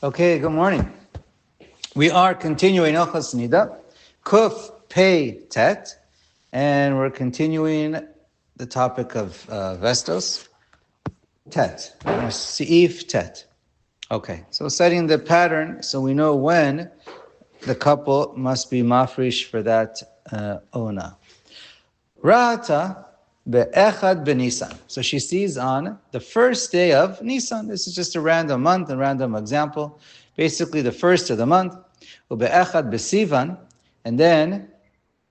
Okay, good morning. We are continuing Ochas Niddah, Kuf Pei Tet, and we're continuing the topic of Vestos. Tet, Seif Tet. Okay, so setting the pattern so we know when the couple must be mafrish for that ona. Ra'ata be'echad be'Nisan. So she sees on the first day of Nisan. This is just a random month, a random example. Basically, the first of the month. Ube'echad be'Sivan, and then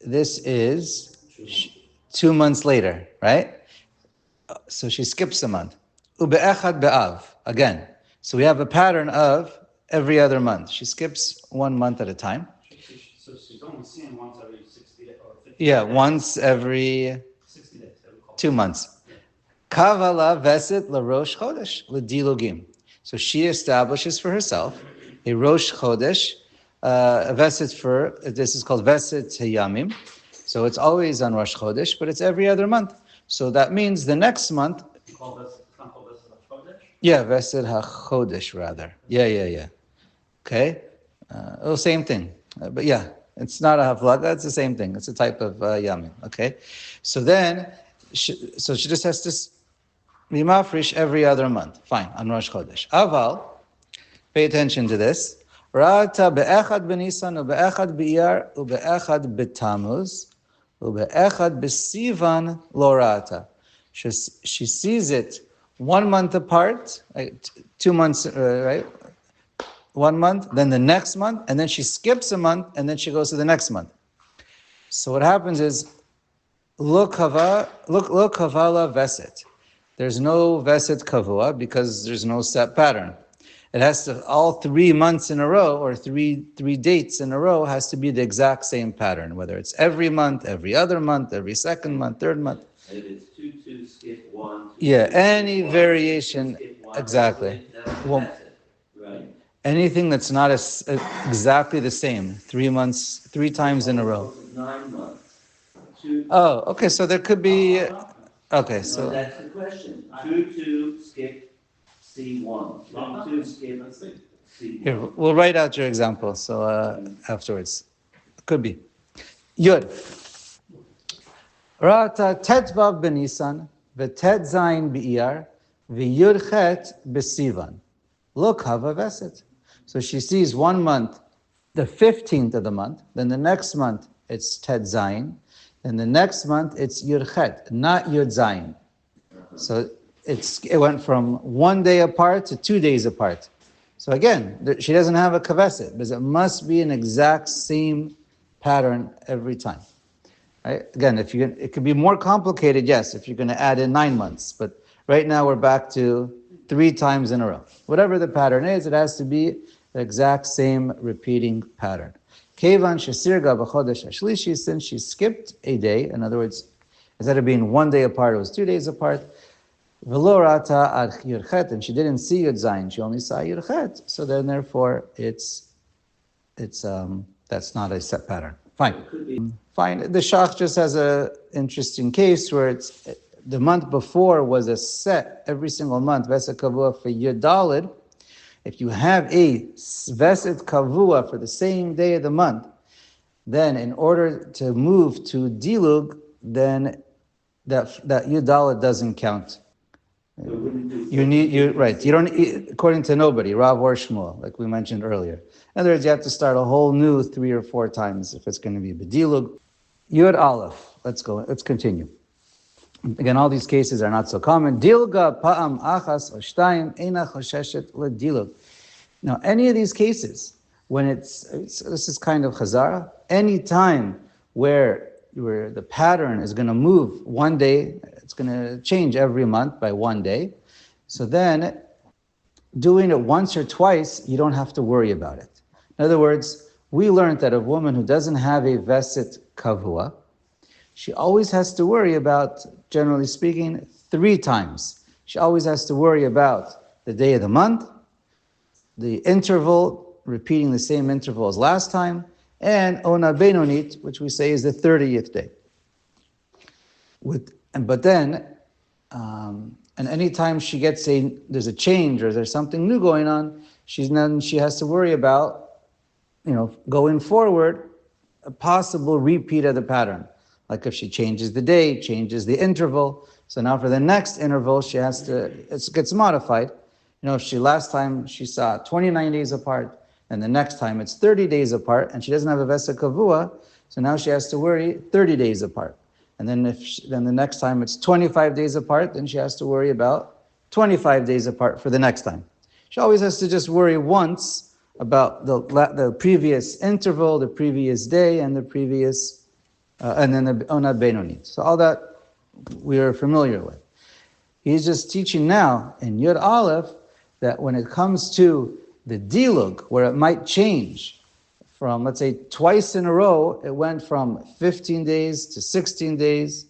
this is 2 months later, right? So she skips a month. Ube'echad be'Av, again. So we have a pattern of every other month. She skips 1 month at a time. So she's only seeing once every 60 days or 50 Yeah, days. once every 60 days. 2 months. Kavala veset larosh chodesh l'dilugim. So she establishes for herself a rosh chodesh, a veset for, this is called veset hayamim. So it's always on Rosh Chodesh, but it's every other month. So that means the next month. It's not called Veses HaChodesh? Yeah, veset hachodesh rather. Yeah. Okay, same thing. But yeah, it's not a haflaga, it's the same thing. It's a type of yamim. Okay, so then, she just has to be mafrish every other month. Fine, on Rosh Chodesh. Aval, pay attention to this. Ra'ata be'echad b'Nisan, u'be'echad b'Iyar, u'be'echad b'Tamuz, u'be'echad b'Sivan lo ra'ata. She sees it 1 month apart, right? 2 months, right? 1 month, then the next month, and then she skips a month, and then she goes to the next month. So what happens is, lo kavala veset. There's no veset kavua because there's no set pattern. It has to, all 3 months in a row, or three dates in a row, has to be the exact same pattern, whether it's every month, every other month, every second month, third month. And if it's 2-2, skip 1. Yeah, any variation, exactly. Well, right. anything that's not exactly the same, 3 months, 3 times in a row. 9 months. Oh, okay, so there could be, okay, so. No, that's the question. 2-2, skip C1. 2-2, skip C1. Here, we'll write out your example, so afterwards. Could be. Yud. Rata tetvav b'Nisan, v'tet zayin b'Iyar, v'yud chet b'Sivan. Look, hava veset. So she sees 1 month, the 15th of the month, then the next month it's tet zayin, then the next month it's yud chet, not yud zayin. So it went from 1 day apart to 2 days apart. So again, she doesn't have a kaveset, because it must be an exact same pattern every time. Right? Again, it could be more complicated, yes, if you're going to add in 9 months. But right now we're back to 3 times in a row. Whatever the pattern is, it has to be the exact same repeating pattern. Kevan shesirga b'chodesh hashlishi, since she skipped a day, in other words, instead of being 1 day apart, it was 2 days apart. V'lo rata ad yud chet, and she didn't see yud zayin, she only saw yud chet. So then, therefore, it's that's not a set pattern. Fine. Fine. The Shach just has an interesting case where it's the month before was a set every single month, Veset Kavua for Yud Daled. If you have a Veset Kavua for the same day of the month, then in order to move to Dilug, then that Yud Daled doesn't count. You don't, according to nobody, Rav or Shmuel, like we mentioned earlier. In other words, you have to start a whole new 3 or 4 times if it's going to be B'dilug. Yud Aleph. Let's continue. Again, all these cases are not so common. Dilga pa'am achas oshtayim eina chosheshet ledilug. Now, any of these cases, when this is kind of chazara, any time where the pattern is going to move 1 day, it's going to change every month by 1 day. So then, doing it once or twice, you don't have to worry about it. In other words, we learned that a woman who doesn't have a veset kavua, she always has to worry about, generally speaking, 3 times. She always has to worry about the day of the month, the interval, repeating the same interval as last time, and Ona Benonit, which we say is the 30th day. But then, And anytime she gets there's a change or there's something new going on, she has to worry about, going forward, a possible repeat of the pattern. Like if she changes the day, changes the interval. So now for the next interval, it gets modified. If last time she saw 29 days apart, and the next time it's 30 days apart, and she doesn't have a Vesa Kavua, so now she has to worry 30 days apart. And then then the next time it's 25 days apart, then she has to worry about 25 days apart for the next time. She always has to just worry once about the previous interval, the previous day, and the previous, and then the Ona Benonit. So all that we are familiar with. He's just teaching now in Yud Aleph that when it comes to the Dilug, where it might change from, let's say, twice in a row, it went from 15 days to 16 days.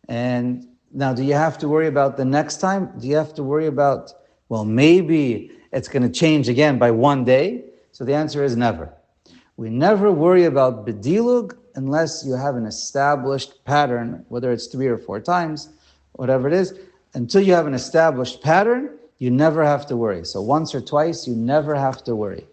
And now, do you have to worry about the next time? Do you have to worry about, well, maybe it's going to change again by 1 day? So the answer is never. We never worry about Bedilug unless you have an established pattern, whether it's 3 or 4 times, whatever it is. Until you have an established pattern, you never have to worry. So once or twice, you never have to worry.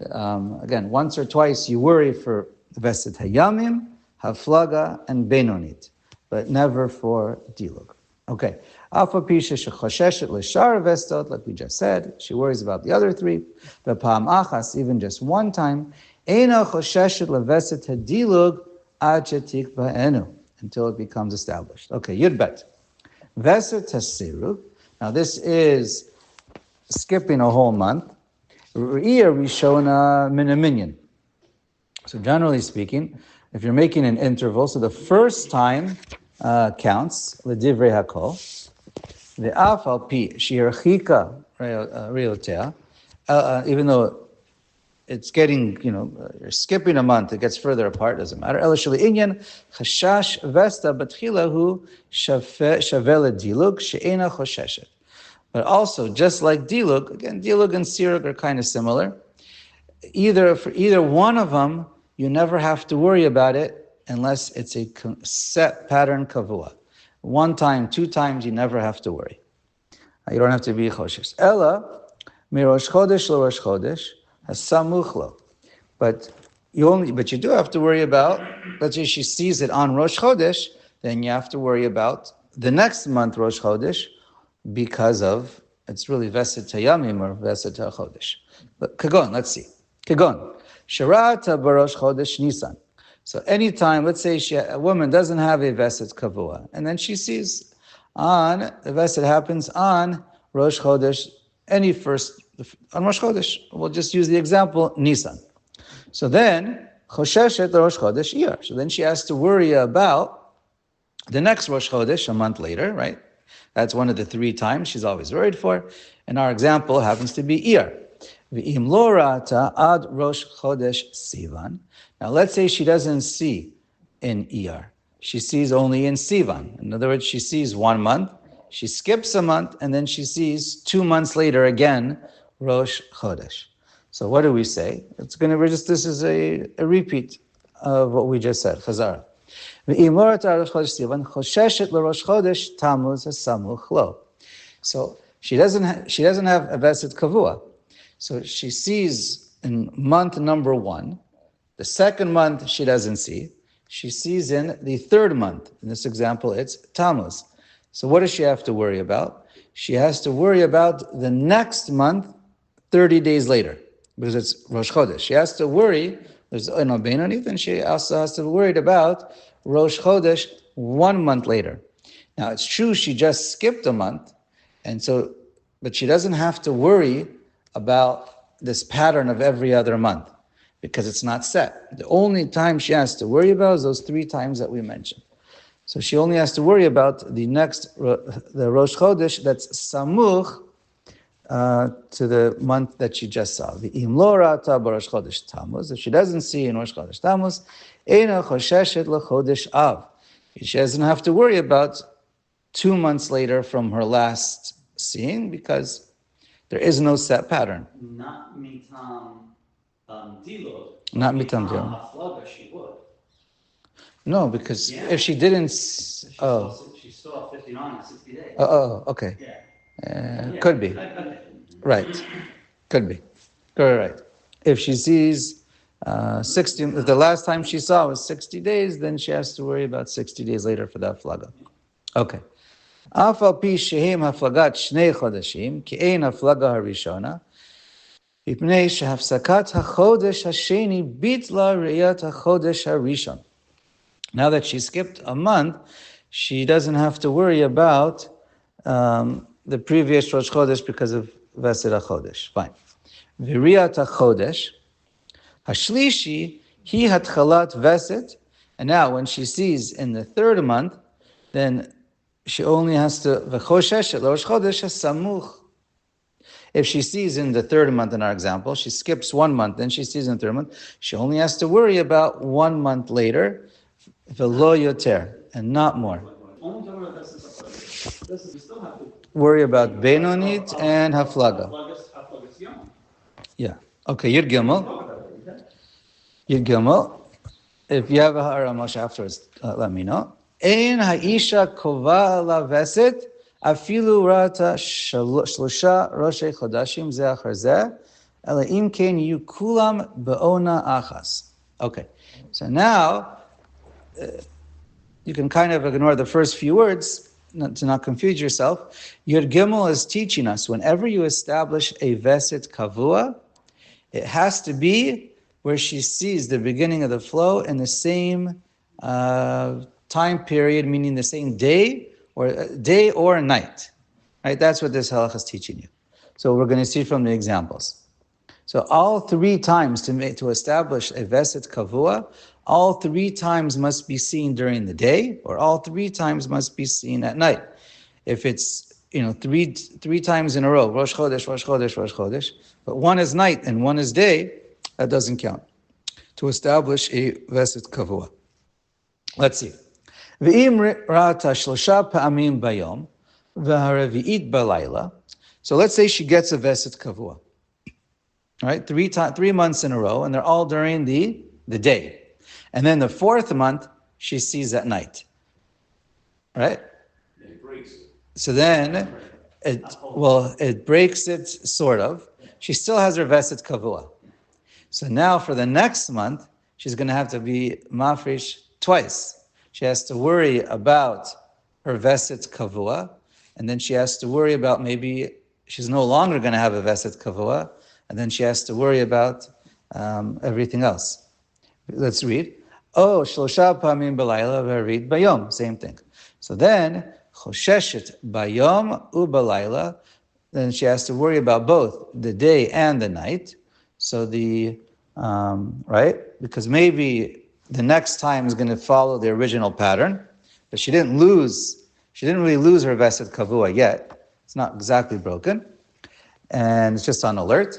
Again, once or twice you worry for Veset Hayamim, Haflaga, and Benonit, but never for Dilug. Okay. Alpha Pisha Shechosheshet Lishar Vestot, like we just said, she worries about the other 3. But Pam Achas, even just one time, Eina Chosheshet Leveset Hadilug Ad Shetik Ba'enu, until it becomes established. Okay, Yud Bet. Veset Hasirug. Now this is skipping a whole month. Re'iyah Rishona Minaminyan. So generally speaking, if you're making an interval, so the first time counts, L'divrei Hakol, the Afal Pi Shirchika Riotea, even though it's getting, you're skipping a month, it gets further apart, doesn't matter. Elashali Inyan, Chashash Vesta Batchilahu Shavele Dilug, She'ena Chosheshet. But also, just like Dilug, again, Dilug and Sirug are kind of similar. For either one of them, you never have to worry about it unless it's a set pattern kavua. 1 time, 2 times, you never have to worry. You don't have to be choshes. Ella, mirosh chodesh lo rosh chodesh, hasamuch lo. But you do have to worry about, let's say she sees it on Rosh Chodesh, then you have to worry about the next month Rosh Chodesh, because of, it's really Veset Hayamim or Veset HaChodesh. But Kagon, let's see. Kagon, Sharata Barosh Chodesh Nisan. So anytime, let's say a woman doesn't have a Veset Kavua, and then she sees the Veset happens on Rosh Chodesh, on Rosh Chodesh. We'll just use the example, Nisan. So then, Chosheshet Rosh Chodesh Iyar. So then she has to worry about the next Rosh Chodesh, a month later, right? That's one of the 3 times she's always worried for. And our example happens to be Iyar. V'im lo ra'ata ad Rosh Chodesh Sivan. Now let's say she doesn't see in Iyar. She sees only in Sivan. In other words, she sees 1 month, she skips a month, and then she sees 2 months later again, Rosh Chodesh. So what do we say? This is a repeat of what we just said, Chazara. So she doesn't have a Veset Kavua. So she sees in month number 1. The second month she doesn't see. She sees in the 3rd month. In this example, it's Tammuz. So what does she have to worry about? She has to worry about the next month, 30 days later, because it's Rosh Chodesh. She has to worry, there's no Benonit, and she also has to be worried about Rosh Chodesh 1 month later. Now, it's true she just skipped a month, but she doesn't have to worry about this pattern of every other month because it's not set. The only time she has to worry about is those 3 times that we mentioned. So she only has to worry about the Rosh Chodesh that's Samuch to the month that she just saw. The Im lo ra'ata b'Rosh Chodesh Tammuz. If she doesn't see in Rosh Chodesh Tammuz, eina chosheshet lechodesh Av. She doesn't have to worry about 2 months later from her last seeing because there is no set pattern. Not mitam dilug. Not mitam dilug. Haflaga she would. No, because Yeah. if she didn't, She's still at 59 at 60 days. Okay. Yeah. Could be. Right. Could be. Right. If she sees 60, if the last time she saw was 60 days, then she has to worry about 60 days later for that flaga. Okay. אף על פי שהם הפלגת 2 חודשים, כי אין הפלגה הראשונה, מפני שהפסקת החודש השני ביטלה ראיית החודש הראשון. Now that she skipped a month, she doesn't have to worry about the previous Rosh Chodesh because of Veses HaChodesh. Fine. V'riyat HaChodesh, Hashlishi, he hatchalat Veset, and now when she sees in the third month, then she only has to v'chosheshet Rosh Chodesh samuch. If she sees in the third month, in our example, she skips 1 month, then she sees in the third month, she only has to worry about 1 month later, v'lo yoter, and not more. Worry about Benonit and Haflaga. Yeah. Okay, Yud Gimel. Yud Gimel. If you have a Haramosh afterwards, let me know. Ein ha'isha kova la veset, afilu rata shlosha roshei chodashim ze achar ze, ela im ken yu kulam be'ona achas. Okay, so now you can kind of ignore the first few words to not confuse yourself. Yud Gimel is teaching us whenever you establish a veset kavua, it has to be where she sees the beginning of the flow in the same time period, meaning the same day or night. Right? That's what this halakha is teaching you. So we're going to see from the examples. So all 3 times to establish a veset kavua, all 3 times must be seen during the day, or all 3 times must be seen at night. If it's three times in a row, Rosh Chodesh, Rosh Chodesh, Rosh Chodesh, but one is night and one is day, that doesn't count to establish a veset kavua. Let's see. V'im ra'ata shlosha pa'amim bayom v'haravi'it balayla. So let's say she gets a veset kavua. Right, 3 months in a row, and they're all during the day. And then the 4th month, she sees at night. Right? It breaks it. So then, it breaks it, sort of. She still has her veset kavua. So now for the next month, she's going to have to be mafresh twice. She has to worry about her veset kavua, and then she has to worry about maybe she's no longer going to have a veset kavua, and then she has to worry about everything else. Let's read. Oh, shlosha pamim b'layla v'harid bayom. Same thing. So then, chosheshet bayom u'balayla. Then she has to worry about both the day and the night. So right? Because maybe the next time is going to follow the original pattern, but she didn't really lose her veset kavua yet. It's not exactly broken. And it's just on alert.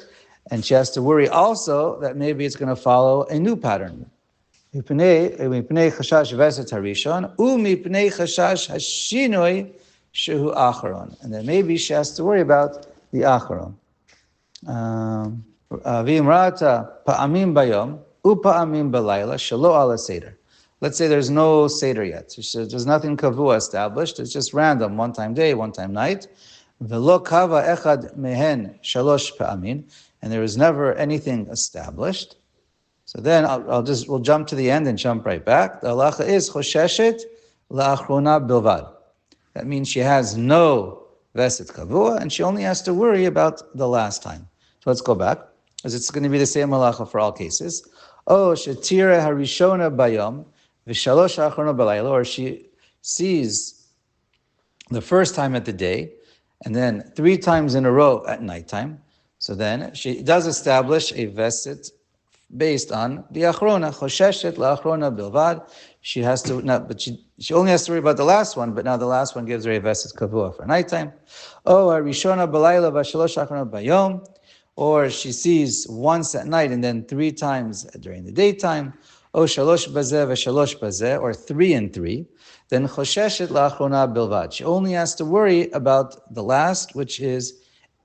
And she has to worry also that maybe it's going to follow a new pattern. Mipnei chashash veset harishon u'mipnei chashash hashinoi shehu acharon. And then maybe she has to worry about the acharon. V'imrata pa'amim bayom u'pa'amim balayla shelo ala seder. Let's say there's no seder yet. There's nothing kavua established. It's just random, 1 time day, 1 time night. V'lo kava echad mehen shalosh pa'amin. And there was never anything established. So then we'll jump to the end and jump right back. The halacha is chosheshet la'achrona bilvad. That means she has no veset kavua, and she only has to worry about the last time. So let's go back, as it's going to be the same halacha for all cases. Oh, shetire harishona bayom v'shalosh achrona balayla, or she sees the first time at the day, and then 3 times in a row at nighttime. So then she does establish a veset based on the achrona, chosheshet la'achrona bilvad. She has to, but she only has to worry about the last one, but now the last one gives her a veset kavua for nighttime. Oh, harishona balayla v'shalosh achrona bayom, or she sees once at night and then 3 times during the daytime. Oh, shalosh bazeh v'shalosh bazeh, or 3 and 3. Then chosheshet la'achrona bilvad. She only has to worry about the last, which is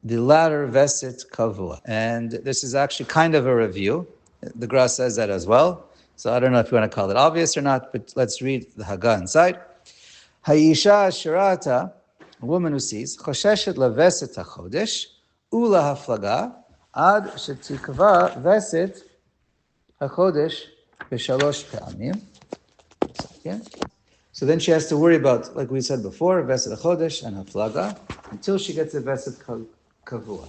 the latter veset kavua. And this is actually kind of a review. The Gra says that as well. So I don't know if you want to call it obvious or not, but let's read the Haggah inside. Hayisha Shirata, a woman who sees, Chosheshet leveset hachodesh, ula haflaga, ad shetikva veset hachodesh b'shalosh pe'amim. So then she has to worry about, like we said before, veset hachodesh and haflaga, until she gets a veset kavua.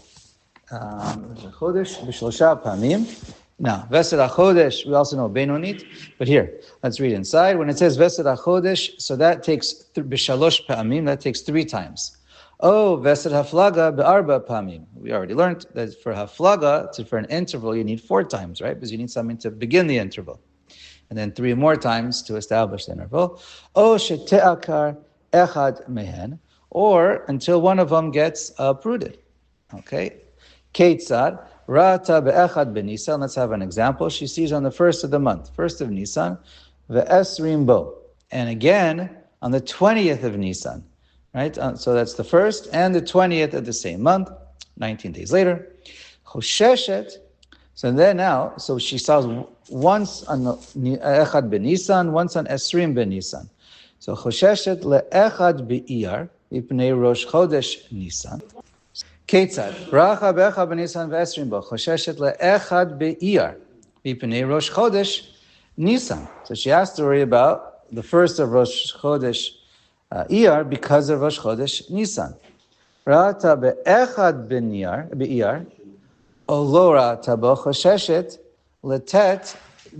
Chodesh b'shlosha pamim. Now, Veset HaChodesh, we also know Benonit, but here, let's read inside. When it says Veset HaChodesh, so that takes b'shalosh pa'amim, that takes 3 times. Oh, Veset HaFlaga be'arba pa'amim. We already learned that for Haflaga, for an interval, you need 4 times, right? Because you need something to begin the interval. And then 3 more times to establish the interval. Oh, shete'akar echad mehen, or until one of them gets uprooted. Okay? Ketzad, Rata be'echad b'Nisan. Let's have an example. She sees on the 1st of the month, 1st of Nisan, ve'esrim bo. And again, on the 20th of Nisan. Right? So that's the 1st and the 20th of the same month, 19 days later. Chosheshet. So then now, so she saw once on echad b'Nisan, once on esrim b'Nisan. So chosheshet le'echad be'iyar, ipnei rosh chodesh Nisan. Ketzad, Racha be'echad b'Nisan ve'esrim bo, chosheshet le'echad be'iyar, v'ipnei Rosh Chodesh Nisan. So she has to worry about the 1st of Rosh Chodesh Iyar because of Rosh Chodesh Nisan. Rata be'echad be'iyar, olo rata bo, chosheshet le'tet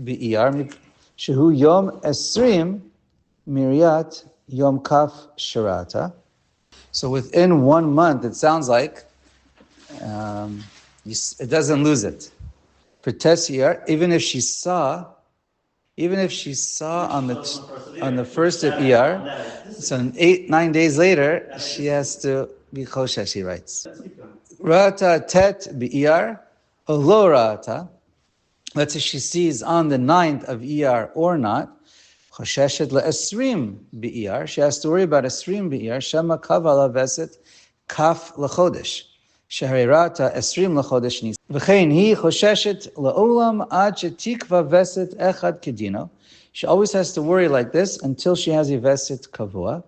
be'iyar, shehu yom esrim miriat yom kaf shirata. So within 1 month, it sounds like it doesn't lose it. For Tessiyar, even if she saw on the 1st of Iyar, so 8-9 days later, she has to be choshesh, she writes. Rata tet b'Iyar, olo rata. Let's say she sees on the 9th of Iyar or not, chosheshet le'esrim b'Iyar. She has to worry about esrim b'Iyar. Shema kavala veset kaf lechodesh. Sheharata esrim lechodesh nis. V'chein hi chosheshet le'olam ad shetikva veset echad kedino. She always has to worry like this until she has a veset kavua.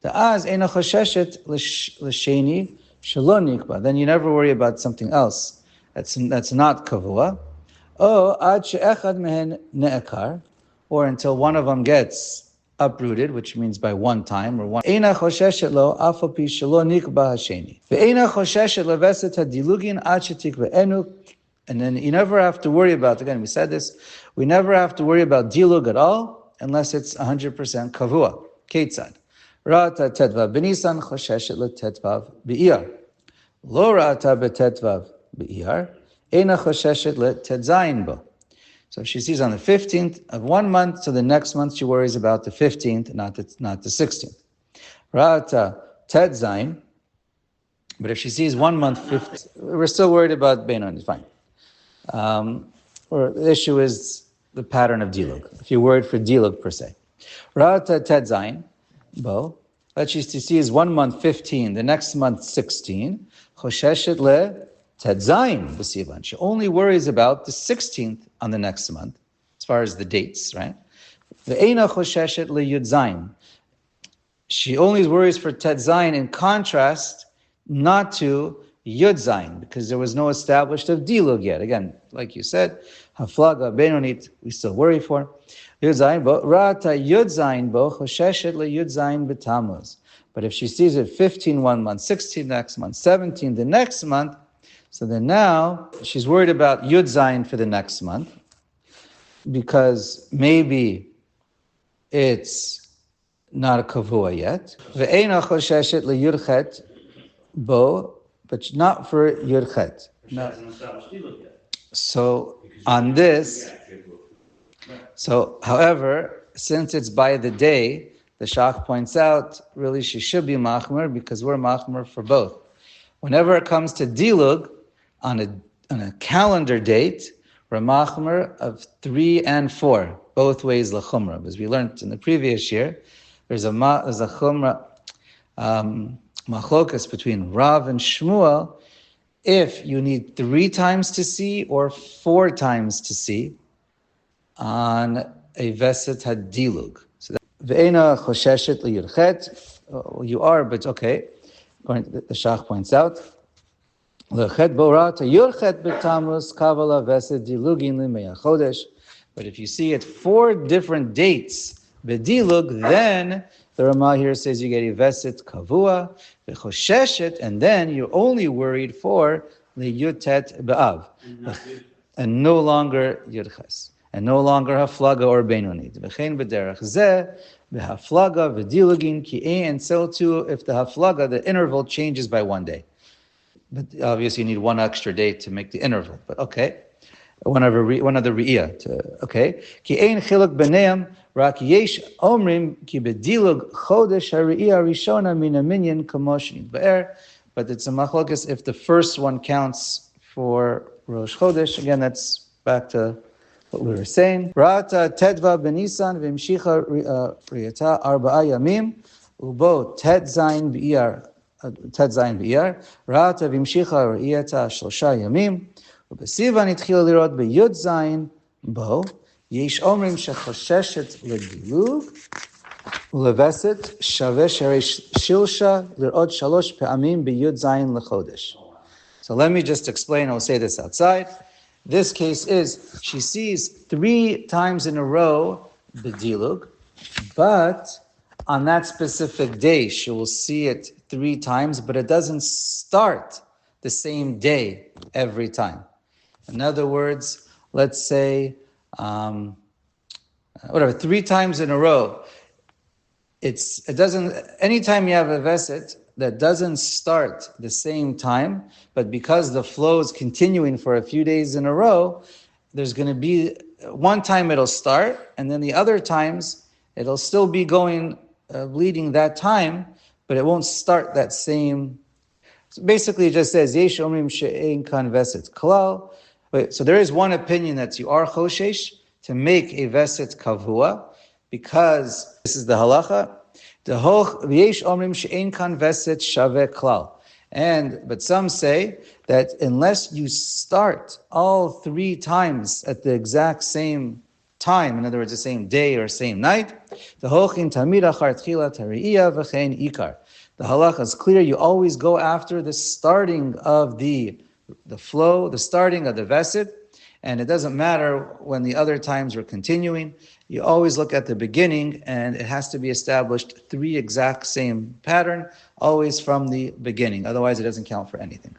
Da'az eina chosheshet l'sheni shelo nikba. Then you never worry about something else that's not kavua. Oh, ad she'echad mehen ne'ekar. Or until one of them gets uprooted, which means by 1 time, or one. Eina chosheshet lo afapi shelo nikba hasheni. Ve'eina chosheshet leveset HaDilugin ad shetikva enu. And then you never have to worry about, again, we said this, we never have to worry about dilug at all, unless it's 100% kavua. Ketzad. Rata tetvav b'Nisan chosheshet letetvav b'Iyar. Lo rata betetvav b'Iyar. Eina chosheshet letetzayin bo. So if she sees on the 15th of 1 month, so the next month she worries about the 15th, not the 16th. Rata tet zayin. But if she sees 1 month, 15th, we're still worried about Beinon, it's fine. Or the issue is the pattern of dilug. If you're worried for dilug per se. Rata tet zayin, bo. Let's just see is 1 month 15, the next month 16. Chosheshet le tet zayin b'sivan. She only worries about the 16th on the next month, as far as the dates, right? Ve'eina chosheshet le yud zayin. She only worries for tet zayin in contrast, not to yud zayin, because there was no established of dilug yet. Again, like you said, haflaga benonit, we still worry for. Yud zayin bo, rata yud zayin bo, chosheshet le yud zayin b'tamuz. But if she sees it 15 1 month, 16 next month, 17 the next month, so then now she's worried about Yud Zayin for the next month because maybe it's not a kavua yet. Ve'eina chosheshet leYud Chet bo, but not for Yud Chet. So on this, however, since it's by the day, the Shach points out, really she should be machmer because we're machmer for both. Whenever it comes to dilug, on a calendar date, we're machmer of 3 and 4, both ways l'chumra. As we learned in the previous year, there's a chumra machlokas between Rav and Shmuel if you need 3 times to see or 4 times to see. on a Veset HaDilug. So Ve'ena chosheshet liyurchet. You are, but okay. The Shach points out. Lechet borata yurchet b'tamus kavala Veset dilugin limeya chodesh. But if you see it 4 different dates, bedilug, then the Ramah here says you get a Veset kavua, v'chosheshet, and then you're only worried for liyutet b'av. And no longer Yudches, and no longer Haflaga or Benonit. V'chein b'derech zeh, b'haflaga v'dilugin ki'e, and so too if the Haflaga, the interval changes by 1 day. But obviously you need 1 extra day to make the interval, but okay. One other Re'iyah, okay. Ki'ein chiluk b'neim, rak yesh omrim ki b'dilug chodesh ha're'iyah rishona min ha'minyan kamosh nitba'er. But it's a machlokas if the first one counts for Rosh Chodesh. Again, that's back to what we were saying. Ra'ata tedva b'nisan v'imshicha riyata arba'a yamim ubo ted zayin b'iyar Ra'ata v'imshicha riyata shlosha yamim ובסיוון התחילה לראות ביוד זין בו, יש אומרים שחוששת לדילוג, ולווסת שווה שהרי שילשה לראות 3 פעמים ביוד זין לחודש. So let me just explain, I'll say this outside. This case is, she sees 3 times in a row the dilug, but on that specific day, she will see it 3 times, but it doesn't start the same day every time. In other words, let's say, 3 times in a row. It doesn't, anytime you have a Veset that doesn't start the same time, but because the flow is continuing for a few days in a row, there's going to be, one time it'll start, and then the other times, it'll still be going, bleeding that time, but it won't start that same. So basically, it just says, Yesh omrim she'ein kan Veset klal. So there is one opinion that you are choshesh to make a Veset kavua, because this is the halacha. But some say that unless you start all 3 times at the exact same time, in other words, the same day or same night, the halacha is clear. You always go after the starting of the flow, the starting of the Veset, and it doesn't matter when the other times are continuing. You always look at the beginning, and it has to be established 3 exact same pattern, always from the beginning. Otherwise, it doesn't count for anything.